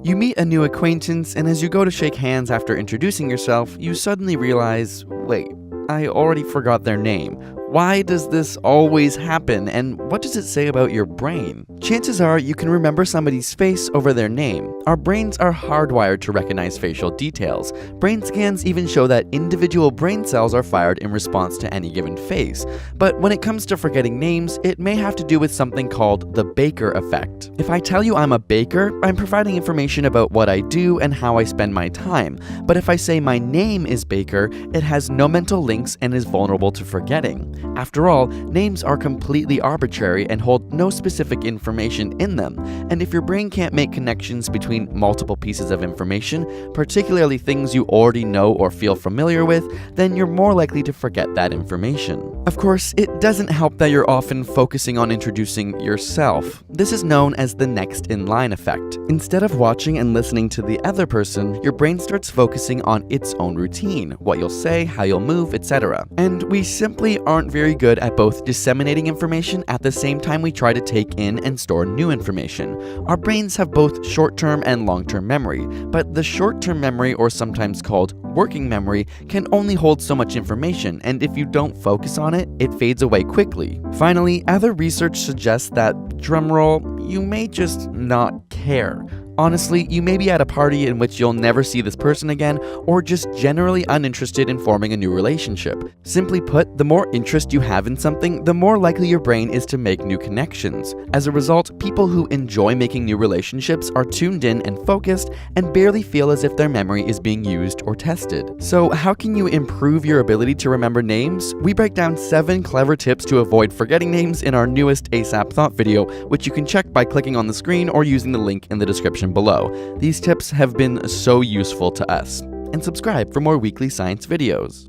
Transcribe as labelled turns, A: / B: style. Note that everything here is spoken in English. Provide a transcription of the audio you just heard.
A: You meet a new acquaintance, and as you go to shake hands after introducing yourself, you suddenly realize, wait, I already forgot their name. Why does this always happen, and what does it say about your brain? Chances are you can remember somebody's face over their name. Our brains are hardwired to recognize facial details. Brain scans even show that individual brain cells are fired in response to any given face. But when it comes to forgetting names, it may have to do with something called the Baker effect. If I tell you I'm a baker, I'm providing information about what I do and how I spend my time. But if I say my name is Baker, it has no mental links and is vulnerable to forgetting. After all, names are completely arbitrary and hold no specific information in them, and if your brain can't make connections between multiple pieces of information, particularly things you already know or feel familiar with, then you're more likely to forget that information. Of course, it doesn't help that you're often focusing on introducing yourself. This is known as the next in line effect. Instead of watching and listening to the other person, your brain starts focusing on its own routine, what you'll say, how you'll move, etc. And we simply aren't very good at both disseminating information at the same time we try to take in and store new information. Our brains have both short-term and long-term memory, but the short-term memory, or sometimes called working memory, can only hold so much information, and if you don't focus on it, it fades away quickly. Finally, other research suggests that, drumroll, you may just not care. Honestly, you may be at a party in which you'll never see this person again, or just generally uninterested in forming a new relationship. Simply put, the more interest you have in something, the more likely your brain is to make new connections. As a result, people who enjoy making new relationships are tuned in and focused, and barely feel as if their memory is being used or tested. So how can you improve your ability to remember names? We break down 7 clever tips to avoid forgetting names in our newest ASAP Thought video, which you can check by clicking on the screen or using the link in the description below. These tips have been so useful to us. And subscribe for more weekly science videos.